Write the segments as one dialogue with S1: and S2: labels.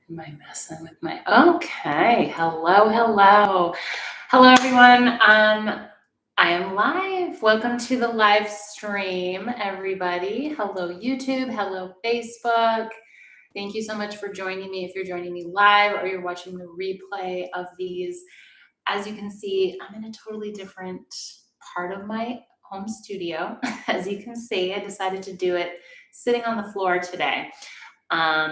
S1: Am I messing with my okay? Hello, everyone. I am live. Welcome to the live stream, everybody. Hello, YouTube. Hello, Facebook. Thank you so much for joining me. If you're joining me live or you're watching the replay of these, as you can see, I'm in a totally different part of my home studio. As you can see, I decided to do it sitting on the floor today.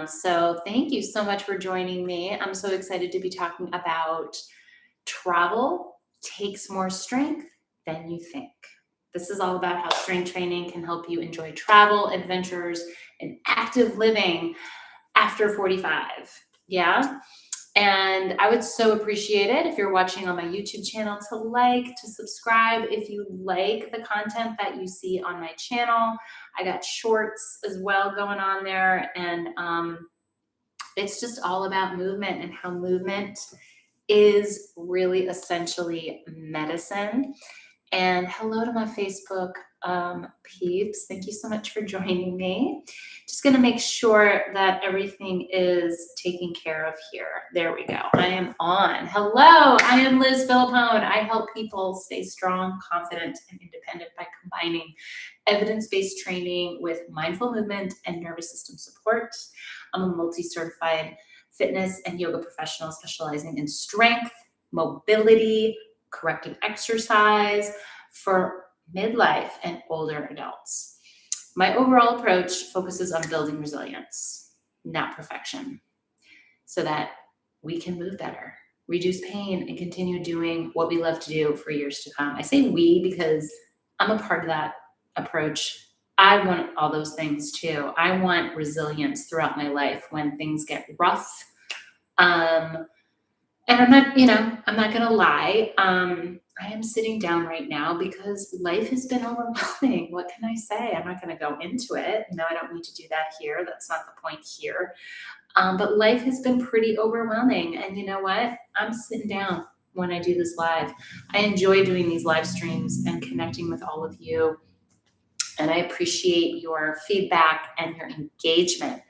S1: So thank you so much for joining me. I'm so excited to be talking about travel takes more strength than you think. This is all about how strength training can help you enjoy travel, adventures, and active living after 45. Yeah. And I would so appreciate it if you're watching on my YouTube channel to like, to subscribe if you like the content that you see on my channel. I got shorts as well going on there. And it's just all about movement and how movement is really essentially medicine. And hello to my Facebook peeps. Thank you so much for joining me. Just going to make sure that everything is taken care of here. There we go. I am on. Hello, I am Liz Philippone. I help people stay strong, confident, and independent by combining evidence-based training with mindful movement and nervous system support. I'm a multi-certified fitness and yoga professional specializing in strength, mobility, corrective exercise for midlife and older adults. My overall approach focuses on building resilience, not perfection, so that we can move better, reduce pain, and continue doing what we love to do for years to come. I say we because I'm a part of that approach. I want all those things too. I want resilience throughout my life when things get rough. And I'm not going to lie. I am sitting down right now because life has been overwhelming. What can I say? I'm not going to go into it. I don't need to do that here. That's not the point here. But life has been pretty overwhelming. And you know what? I'm sitting down when I do this live. I enjoy doing these live streams and connecting with all of you. And I appreciate your feedback and your engagement.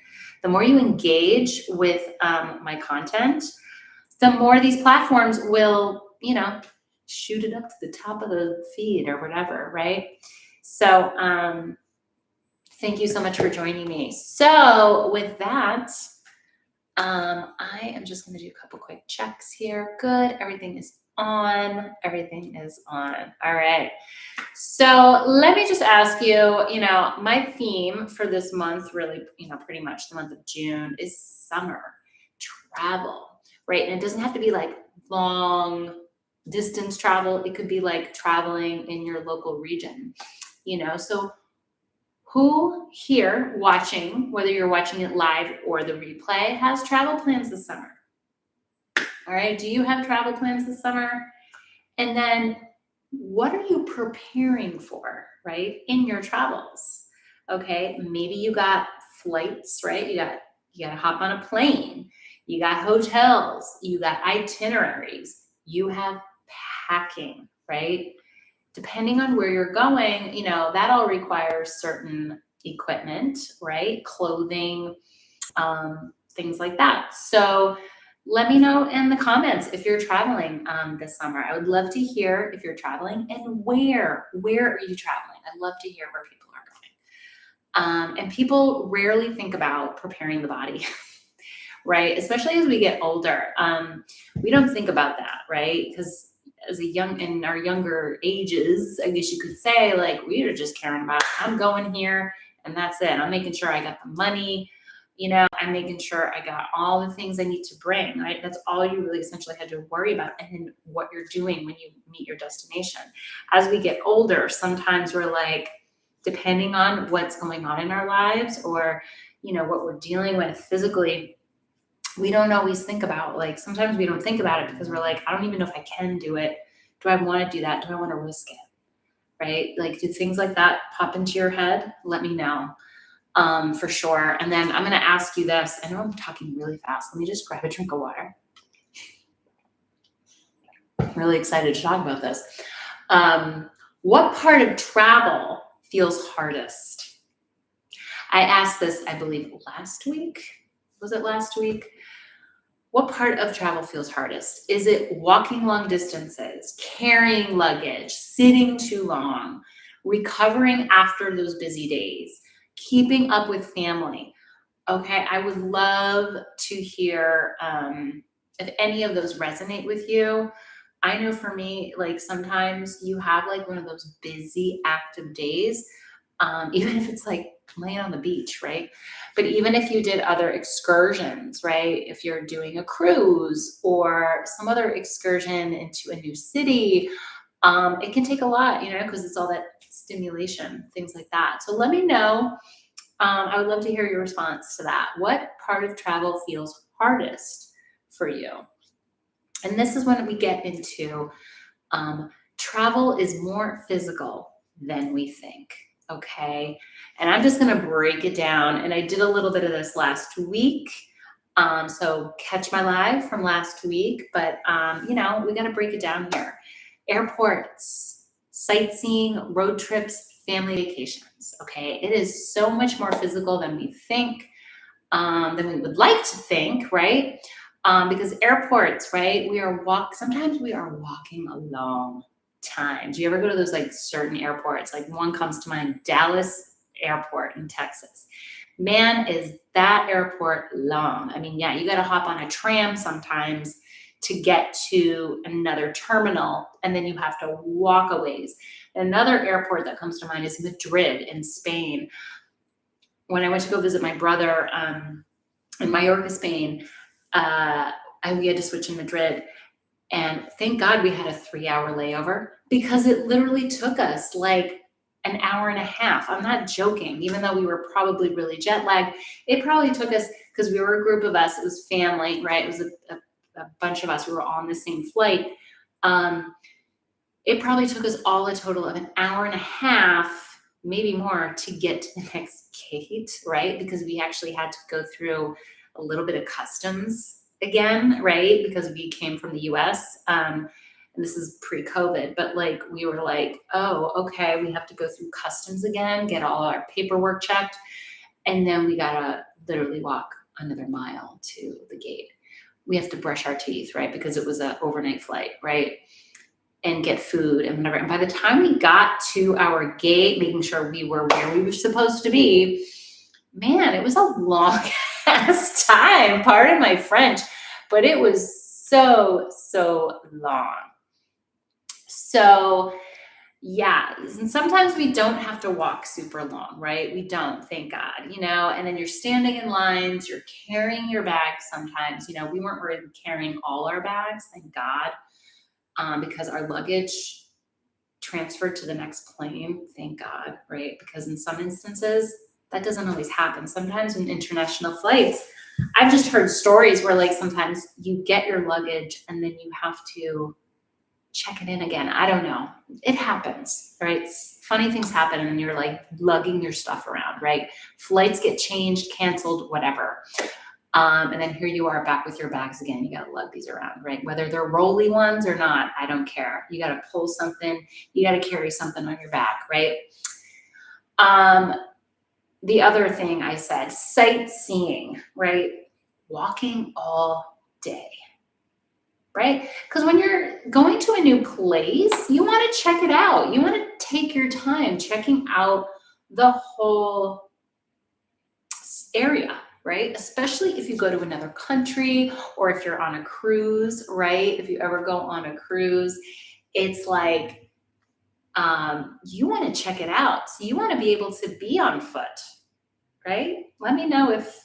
S1: The more you engage with my content, the more these platforms will, shoot it up to the top of the feed or whatever, right? So thank you so much for joining me. So with that, I am just going to do a couple quick checks here. Good. Everything is on. Everything is on. All right. So let me just ask you, my theme for this month, really, pretty much the month of June, is summer travel, right? And it doesn't have to be like long distance travel. It could be like traveling in your local region, So who here watching, whether you're watching it live or the replay, has travel plans this summer? All right. Do you have travel plans this summer? And then what are you preparing for, right, in your travels? Okay. Maybe you got flights, right? You got to hop on a plane. You got hotels. You got itineraries. You have packing, right? Depending on where you're going, that all requires certain equipment, right? Clothing, things like that. So let me know in the comments if you're traveling this summer. I would love to hear if you're traveling and where are you traveling? I'd love to hear where people are going. And people rarely think about preparing the body, right? Especially as we get older. We don't think about that, right? Because in our younger ages, I guess you could say, like, we are just caring about, I'm going here and that's it. I'm making sure I got the money, I'm making sure I got all the things I need to bring, right? That's all you really essentially had to worry about, and then what you're doing when you meet your destination. As we get older, sometimes we're like, depending on what's going on in our lives or, what we're dealing with physically, we don't always think about, like, sometimes we don't think about it because we're like, I don't even know if I can do it. Do I want to do that? Do I want to risk it? Right? Like, do things like that pop into your head? Let me know. For sure. And then I'm going to ask you this. I know I'm talking really fast. Let me just grab a drink of water. I'm really excited to talk about this. What part of travel feels hardest? I asked this, I believe, last week. Was it last week? What part of travel feels hardest? Is it walking long distances, carrying luggage, sitting too long, recovering after those busy days, keeping up with family? Okay, I would love to hear if any of those resonate with you. I know for me, like sometimes you have like one of those busy, active days, even if it's like laying on the beach, right? But even if you did other excursions, right? If you're doing a cruise or some other excursion into a new city, it can take a lot, because it's all that stimulation, things like that. So let me know. I would love to hear your response to that. What part of travel feels hardest for you? And this is when we get into travel is more physical than we think. Okay. And I'm just going to break it down. And I did a little bit of this last week. So catch my live from last week. But, we got to break it down here. Airports, sightseeing, road trips, family vacations. Okay. It is so much more physical than we think, than we would like to think, right? Because airports, right? Sometimes we are walking a long time. Do you ever go to those like certain airports? Like one comes to mind, Dallas Airport in Texas. Man, is that airport long. I mean, yeah, you got to hop on a tram sometimes to get to another terminal, and then you have to walk a ways. Another airport that comes to mind is Madrid in Spain. When I went to go visit my brother in Mallorca, Spain, we had to switch in Madrid. And thank God we had a 3-hour layover because it literally took us like an hour and a half. I'm not joking, even though we were probably really jet lagged. It probably took us, because we were a group of us, it was family, right? It was a bunch of us. We were all on the same flight. It probably took us all a total of an hour and a half, maybe more, to get to the next gate, right? Because we actually had to go through a little bit of customs again, right? Because we came from the US. And this is pre-COVID, but like we were like, oh, okay, we have to go through customs again, get all our paperwork checked. And then we gotta literally walk another mile to the gate. We have to brush our teeth, right? Because it was an overnight flight, right? And get food and whatever. And by the time we got to our gate, making sure we were where we were supposed to be, man, it was a long ass time. Pardon my French, but it was so, so long. So yeah, and sometimes we don't have to walk super long, right? We don't, thank God, and then you're standing in lines, you're carrying your bags sometimes. We weren't really carrying all our bags, thank God, because our luggage transferred to the next plane, thank God, right? Because in some instances, that doesn't always happen. Sometimes in international flights, I've just heard stories where like sometimes you get your luggage and then you have to check it in again. I don't know. It happens, right? Funny things happen and you're like lugging your stuff around, right? Flights get changed, canceled, whatever. And then here you are back with your bags again. You got to lug these around, right? Whether they're rolly ones or not, I don't care. You got to pull something. You got to carry something on your back, right? The other thing I said, sightseeing, right? Walking all day, right? Because when you're going to a new place, you want to check it out. You want to take your time checking out the whole area, right? Especially if you go to another country or if you're on a cruise, right? If you ever go on a cruise, it's like you want to check it out. So you want to be able to be on foot, right? Let me know if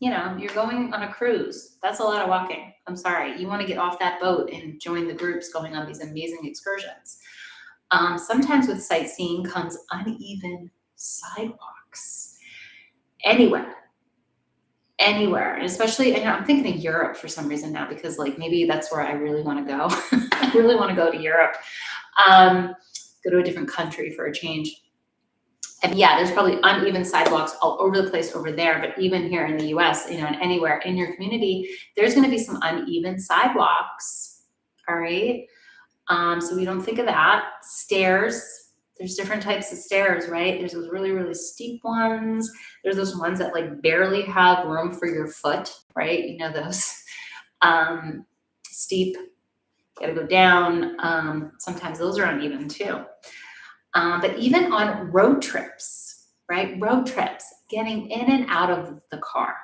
S1: you're going on a cruise. That's a lot of walking. I'm sorry. You want to get off that boat and join the groups going on these amazing excursions. Sometimes with sightseeing comes uneven sidewalks. Anywhere, and especially, and I'm thinking of Europe for some reason now, because like maybe that's where I really want to go. I really want to go to Europe, go to a different country for a change. And yeah, there's probably uneven sidewalks all over the place over there, but even here in the US, and anywhere in your community, there's going to be some uneven sidewalks. All right. So we don't think of that. Stairs. There's different types of stairs, right? There's those really, really steep ones. There's those ones that like barely have room for your foot, right? Those. Steep, gotta go down. Sometimes those are uneven too. But even on road trips, right? Road trips, getting in and out of the car.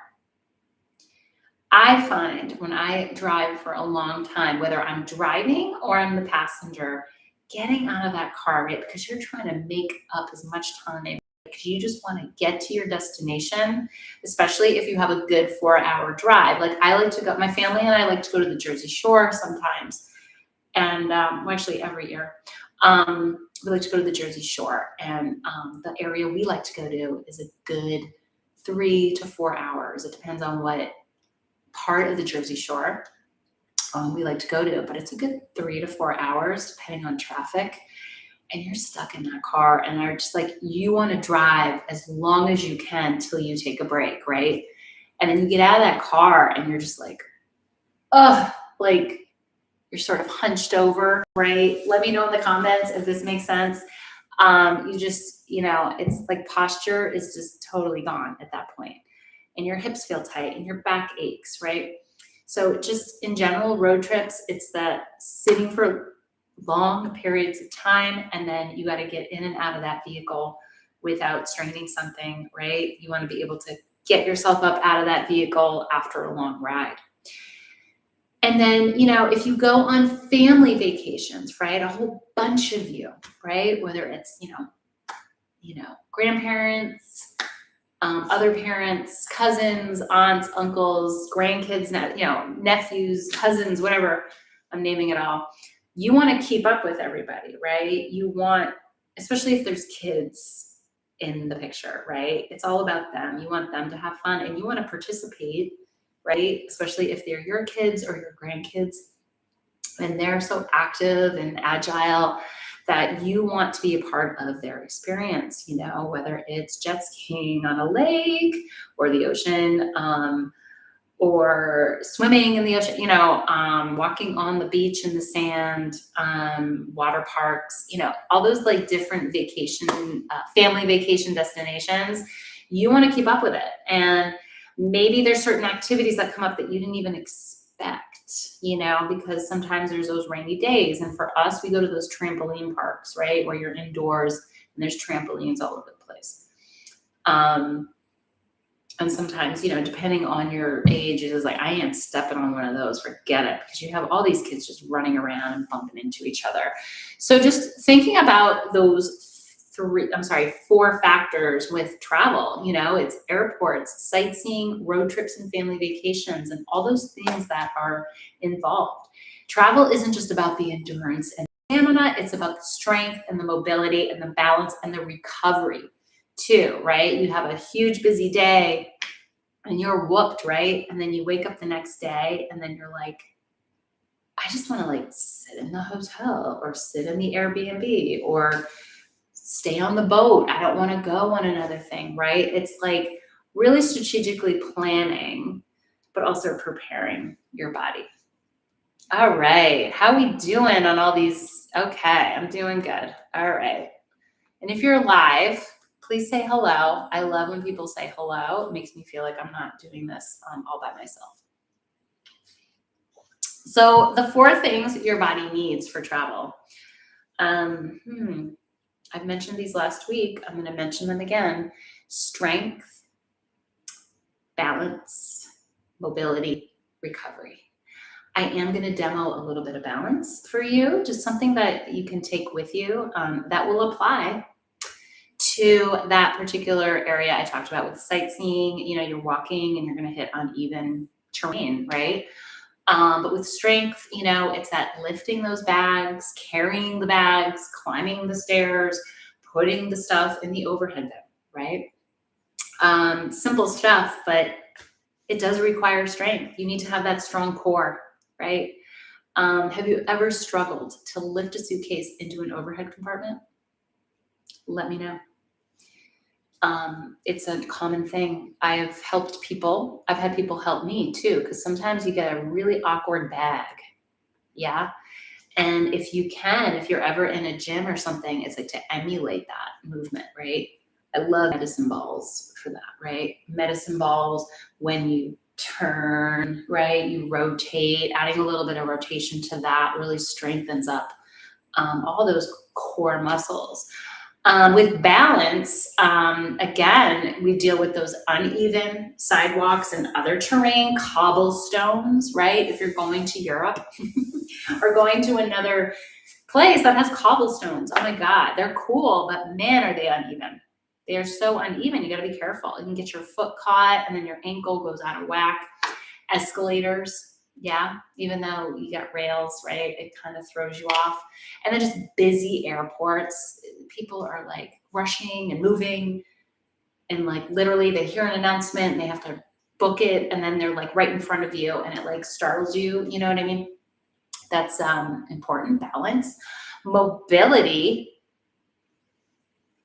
S1: I find when I drive for a long time, whether I'm driving or I'm the passenger, getting out of that car, right? Because you're trying to make up as much time because you just want to get to your destination, especially if you have a good 4 hour drive. Like I like to go, my family and I like to go to the Jersey Shore sometimes. And well, actually every year. We like to go to the Jersey Shore. And the area we like to go to is a good 3 to 4 hours. It depends on what part of the Jersey Shore we like to go to, but it's a good 3 to 4 hours depending on traffic. And you're stuck in that car and are just like, you want to drive as long as you can till you take a break, right? And then you get out of that car and you're just like, oh, like you're sort of hunched over, right? Let me know in the comments if this makes sense. You just, it's like posture is just totally gone at that point. And your hips feel tight and your back aches, right? So just in general, road trips, it's that sitting for long periods of time, and then you got to get in and out of that vehicle without straining something, right? You want to be able to get yourself up out of that vehicle after a long ride. And then, if you go on family vacations, right, a whole bunch of you, right, whether it's, grandparents, other parents, cousins, aunts, uncles, grandkids, nephews, cousins, whatever, I'm naming it all. You want to keep up with everybody, right? You want, especially if there's kids in the picture, right? It's all about them. You want them to have fun and you want to participate, right? Especially if they're your kids or your grandkids and they're so active and agile that you want to be a part of their experience, whether it's jet skiing on a lake or the ocean, or swimming in the ocean, walking on the beach in the sand, water parks, all those like different vacation, family vacation destinations. You want to keep up with it. And maybe there's certain activities that come up that you didn't even expect, because sometimes there's those rainy days. And for us, we go to those trampoline parks, right? Where you're indoors and there's trampolines all over the place. And sometimes, depending on your age, it is like, I ain't stepping on one of those, forget it, because you have all these kids just running around and bumping into each other. So just thinking about those 4 factors with travel, it's airports, sightseeing, road trips, and family vacations, and all those things that are involved. Travel isn't just about the endurance and stamina, it's about the strength and the mobility and the balance and the recovery too, right? You have a huge busy day and you're whooped, right? And then you wake up the next day and then you're like, I just want to sit in the hotel or sit in the Airbnb or stay on the boat. I don't want to go on another thing, right? It's like really strategically planning, but also preparing your body. All right. How we doing on all these? Okay, I'm doing good. All right. And if you're live, please say hello. I love when people say hello. It makes me feel like I'm not doing this all by myself. So the 4 things your body needs for travel. I've mentioned these last week. I'm going to mention them again. Strength, balance, mobility, recovery. I am going to demo a little bit of balance for you, just something that you can take with you that will apply to that particular area I talked about with sightseeing. You're walking and you're going to hit uneven terrain, right? But with strength, it's that lifting those bags, carrying the bags, climbing the stairs, putting the stuff in the overhead bin, right? Simple stuff, but it does require strength. You need to have that strong core, right? Have you ever struggled to lift a suitcase into an overhead compartment? Let me know. It's a common thing. I've helped people. I've had people help me too, because sometimes you get a really awkward bag. Yeah. And if you're ever in a gym or something, it's like to emulate that movement, right? I love medicine balls for that, right? Medicine balls, when you turn, right? You rotate, adding a little bit of rotation to that really strengthens up all those core muscles. With balance, again, we deal with those uneven sidewalks and other terrain, cobblestones, right? If you're going to Europe or going to another place that has cobblestones, oh my God, they're cool, but man, are they uneven. They are so uneven. You got to be careful. You can get your foot caught and then your ankle goes out of whack. Escalators, yeah, even though you got rails, right? It kind of throws you off. And then just busy airports. People are like rushing and moving, and like literally they hear an announcement and they have to book it, and then they're like right in front of you and it like startles you. You know what I mean? That's important. Balance. Mobility.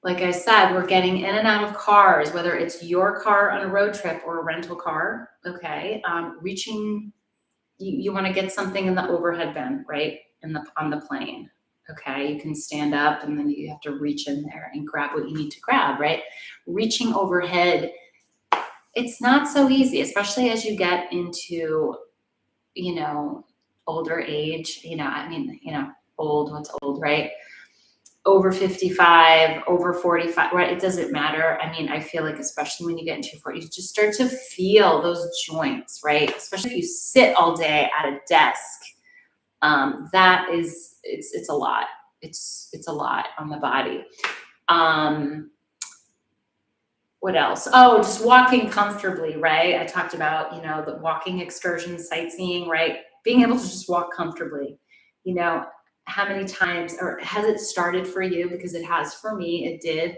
S1: Like I said, we're getting in and out of cars, whether it's your car on a road trip or a rental car. Okay. Reaching, you want to get something in the overhead bin, right? On the plane. Okay. You can stand up and then you have to reach in there and grab what you need to grab, right? Reaching overhead, it's not so easy, especially as you get into, older age, old, what's old, right? Over 55, over 45, right? It doesn't matter. I mean, I feel like, especially when you get into your 40s, you just start to feel those joints, right? Especially if you sit all day at a desk. It's a lot. It's a lot on the body. What else? Oh, just walking comfortably, right? I talked about, the walking excursions, sightseeing, right? Being able to just walk comfortably, how many times, or has it started for you? Because it has for me. It did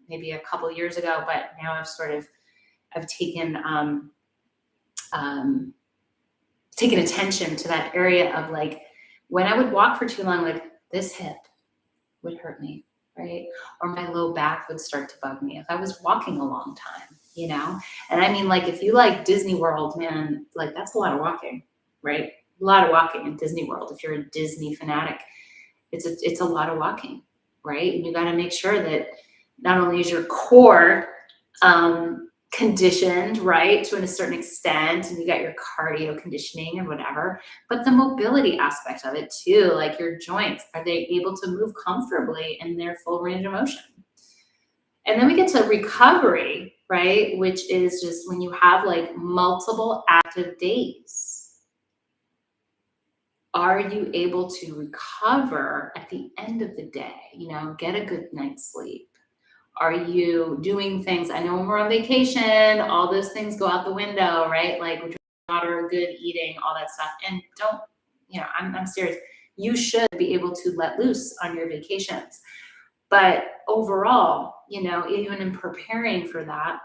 S1: maybe a couple years ago, but now I've taken attention to that area of like, when I would walk for too long, like this hip would hurt me, right? Or my low back would start to bug me if I was walking a long time, And I mean, like, if you like Disney World, man, like that's a lot of walking, right? A lot of walking in Disney World. If you're a Disney fanatic, it's a lot of walking, right? And you got to make sure that not only is your core conditioned, right, to a certain extent, and you got your cardio conditioning and whatever, but the mobility aspect of it too, like your joints, are they able to move comfortably in their full range of motion? And then we get to recovery, right, which is just when you have like multiple active days. Are you able to recover at the end of the day? Get a good night's sleep. Are you doing things? I know when we're on vacation, all those things go out the window, right? Like we're drinking water, good eating, all that stuff. And don't, I'm serious. You should be able to let loose on your vacations. But overall, even in preparing for that,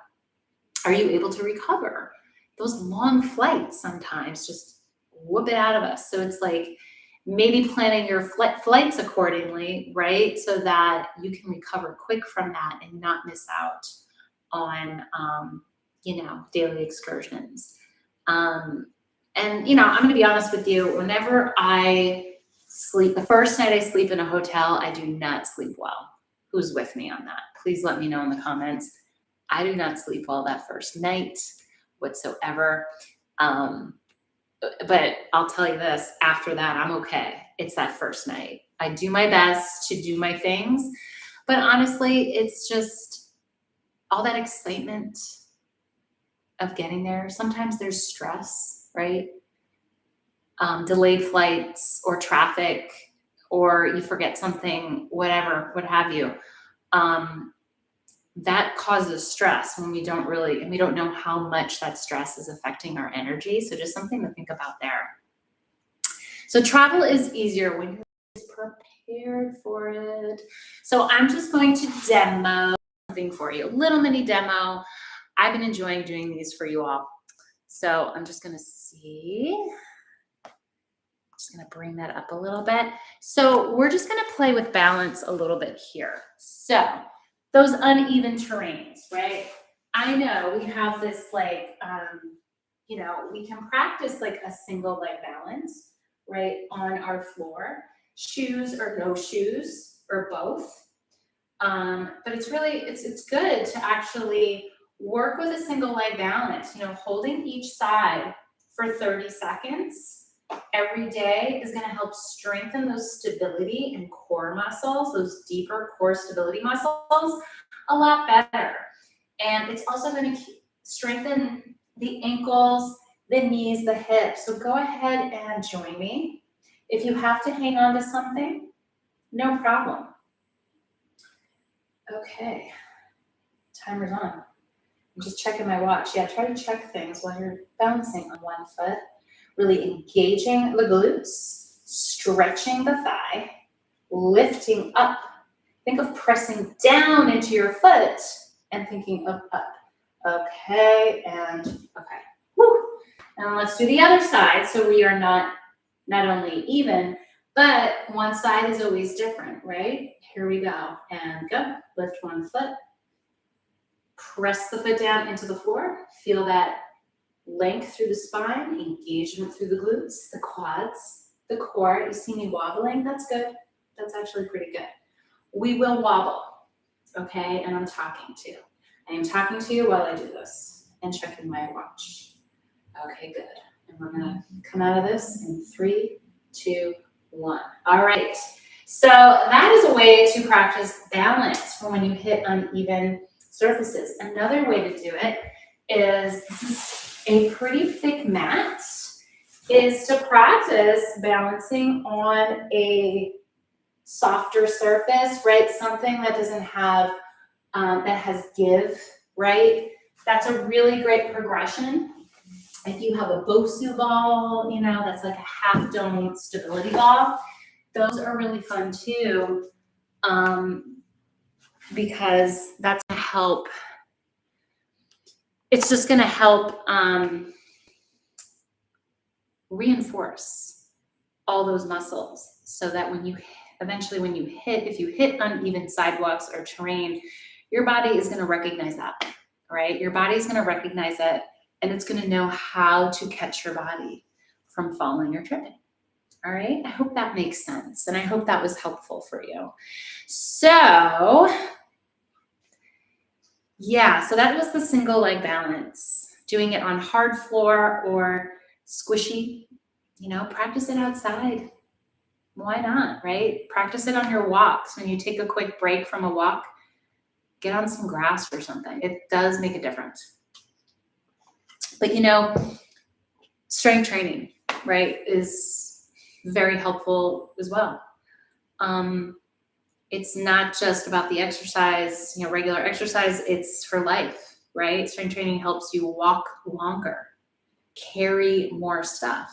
S1: are you able to recover? Those long flights sometimes just whoop it out of us. So it's like maybe planning your flights accordingly, right? So that you can recover quick from that and not miss out on, daily excursions. And, I'm going to be honest with you, whenever I sleep, the first night I sleep in a hotel, I do not sleep well. Who's with me on that? Please let me know in the comments. I do not sleep well that first night whatsoever. But I'll tell you this, after that, I'm okay. It's that first night. I do my best to do my things, but honestly, it's just all that excitement of getting there. Sometimes there's stress, right? Delayed flights or traffic, or you forget something, whatever, what have you. That causes stress when we don't know how much that stress is affecting our energy. So just something to think about there. So travel is easier when you're prepared for it. So I'm just going to demo something for you, a little mini demo. I've been enjoying doing these for you all. So I'm just going to bring that up a little bit. So we're just going to play with balance a little bit here. So those uneven terrains, right? I know we have this like, we can practice like a single leg balance, right, on our floor, shoes or no shoes or both. But it's really, it's good to actually Work with a single leg balance, holding each side for 30 seconds every day is going to help strengthen those stability and core muscles, those deeper core stability muscles, a lot better. And it's also going to strengthen the ankles, the knees, the hips. So go ahead and join me. If you have to hang on to something, no problem. Okay, timer's on. I'm just checking my watch. Yeah, try to check things while you're balancing on one foot. Really engaging the glutes, stretching the thigh, lifting up. Think of pressing down into your foot and thinking of up. Okay, and okay. Woo. And let's do the other side so we are not only even, but one side is always different, right? Here we go. And go. Lift one foot. Press the foot down into the floor. Feel that length through the spine, engagement through the glutes, the quads, the core. You see me wobbling? That's good. That's actually pretty good. We will wobble, okay? And I'm talking to you. I am talking to you while I do this and checking my watch. Okay, good. And we're gonna come out of this in 3, 2, 1. All right. So that is a way to practice balance for when you hit uneven surfaces. Another way to do it is a pretty thick mat, is to practice balancing on a softer surface, right? Something that doesn't have, that has give, right? That's a really great progression. If you have a Bosu ball, that's like a half dome stability ball, those are really fun too, because that's going to help. It's just going to help reinforce all those muscles so that when you hit, if you hit uneven sidewalks or terrain, your body is going to recognize that, right? Your body is going to recognize that, and it's going to know how to catch your body from falling or tripping. All right. I hope that makes sense. And I hope that was helpful for you. So yeah, so that was the single leg balance. Doing it on hard floor or squishy, practice it outside. Why not, right? Practice it on your walks. When you take a quick break from a walk, get on some grass or something. It does make a difference. But strength training, right, is very helpful as well. It's not just about the exercise, regular exercise, it's for life, right? Strength training helps you walk longer, carry more stuff,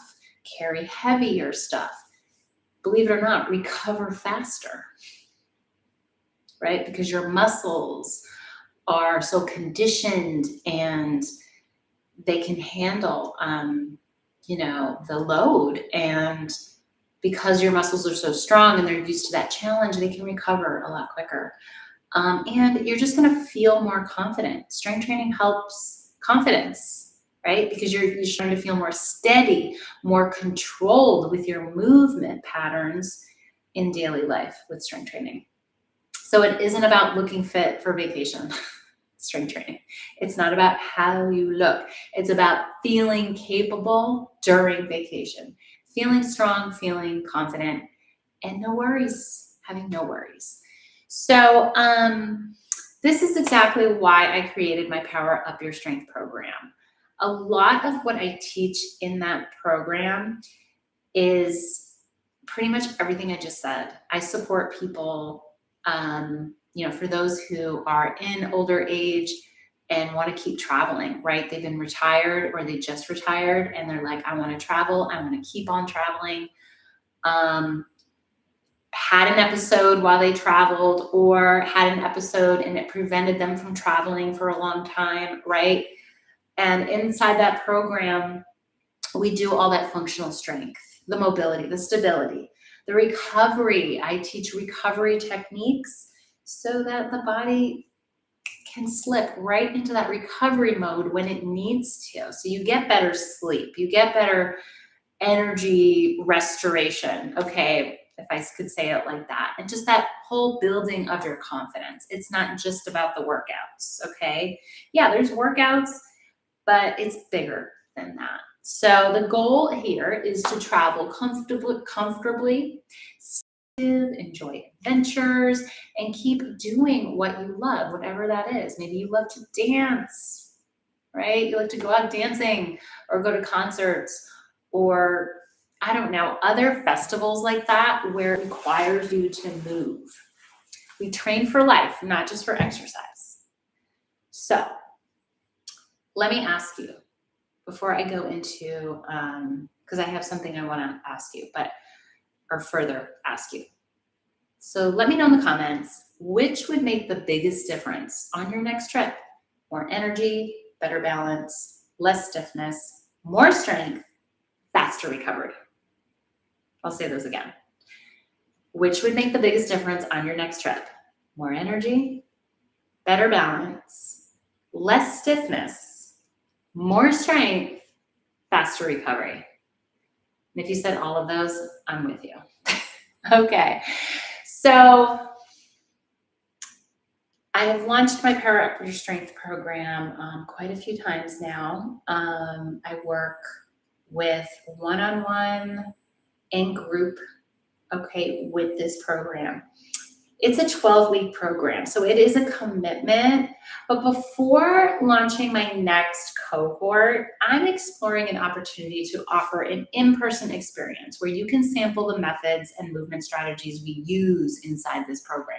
S1: carry heavier stuff. Believe it or not, recover faster, right? Because your muscles are so conditioned and they can handle, the load. And because your muscles are so strong and they're used to that challenge, they can recover a lot quicker. And you're just going to feel more confident. Strength training helps confidence, right? Because you're starting to feel more steady, more controlled with your movement patterns in daily life with strength training. So it isn't about looking fit for vacation, strength training. It's not about how you look. It's about feeling capable during vacation. Feeling strong, feeling confident, and no worries, having no worries. So this is exactly why I created my Power Up Your Strength program. A lot of what I teach in that program is pretty much everything I just said. I support people, for those who are in older age and want to keep traveling, right? They've been retired or they just retired and they're like, I want to travel. I want to keep on traveling. Had an episode while they traveled or had an episode and it prevented them from traveling for a long time, right? And inside that program, we do all that functional strength, the mobility, the stability, the recovery. I teach recovery techniques so that the body can slip right into that recovery mode when it needs to. So you get better sleep, you get better energy restoration. Okay, if I could say it like that. And just that whole building of your confidence. It's not just about the workouts, okay? Yeah, there's workouts, but it's bigger than that. So the goal here is to travel comfortably, enjoy adventures, and keep doing what you love, whatever that is. Maybe you love to dance, right? You like to go out dancing or go to concerts or I don't know, other festivals like that where it requires you to move. We train for life, not just for exercise. So let me ask you before I go into, because I have something I want to ask you, or further ask you. So let me know in the comments, which would make the biggest difference on your next trip? More energy, better balance, less stiffness, more strength, faster recovery. I'll say those again. Which would make the biggest difference on your next trip? More energy, better balance, less stiffness, more strength, faster recovery. And if you said all of those, I'm with you. Okay, so I have launched my Power Up Your Strength program quite a few times now. I work with one-on-one and group, okay, with this program. It's a 12-week program, so it is a commitment. But before launching my next cohort, I'm exploring an opportunity to offer an in-person experience where you can sample the methods and movement strategies we use inside this program.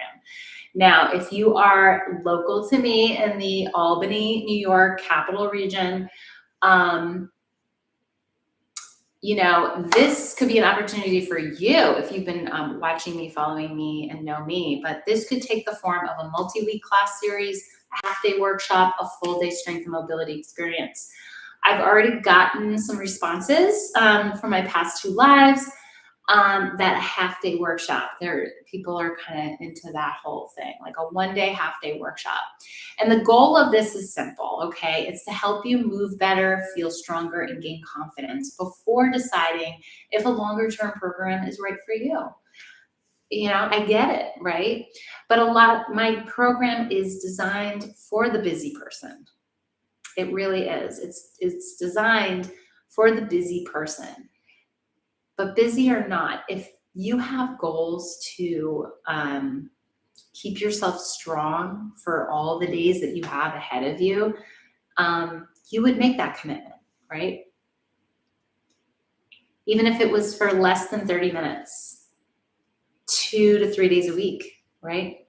S1: Now, if you are local to me in the Albany, New York capital region, you know, this could be an opportunity for you if you've been watching me, following me, and know me, but this could take the form of a multi-week class series, a half-day workshop, a full-day strength and mobility experience. I've already gotten some responses from my past 2 lives on that half-day workshop. People are kind of into that whole thing, like a one-day, half-day workshop. And the goal of this is simple, okay? It's to help you move better, feel stronger, and gain confidence before deciding if a longer-term program is right for you. You know, I get it, right? But my program is designed for the busy person. It really is. It's designed for the busy person. But busy or not, if you have goals to keep yourself strong for all the days that you have ahead of you, you would make that commitment, right? Even if it was for less than 30 minutes, 2 to 3 days a week, right?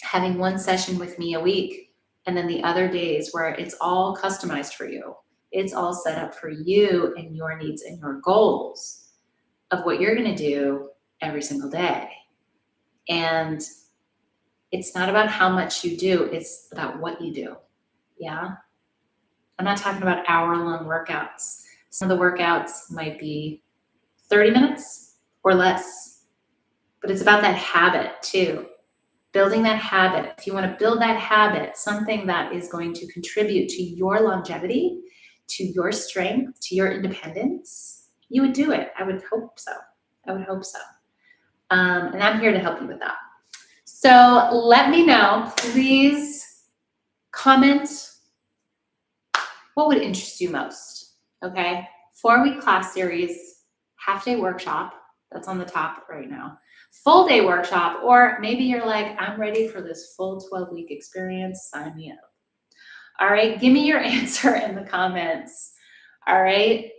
S1: Having one session with me a week, and then the other days where it's all customized for you. It's all set up for you and your needs and your goals of what you're going to do every single day. And it's not about how much you do, it's about what you do. Yeah. I'm not talking about hour-long workouts. Some of the workouts might be 30 minutes or less, but it's about that habit too. Building that habit. If you want to build that habit, something that is going to contribute to your longevity, to your strength, to your independence, you would do it. I would hope so. I would hope so. And I'm here to help you with that. So let me know, please comment what would interest you most, okay? 4-week class series, half-day workshop, that's on the top right now, full-day workshop, or maybe you're like, I'm ready for this full 12-week experience, sign me up. All right, give me your answer in the comments, all right?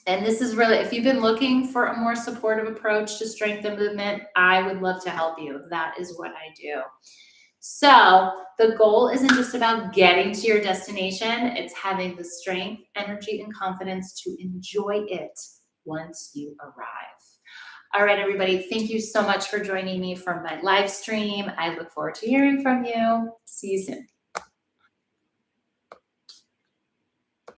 S1: And this is really, if you've been looking for a more supportive approach to strength and movement, I would love to help you. That is what I do. So the goal isn't just about getting to your destination. It's having the strength, energy, and confidence to enjoy it once you arrive. All right, everybody, thank you so much for joining me for my live stream. I look forward to hearing from you. See you soon.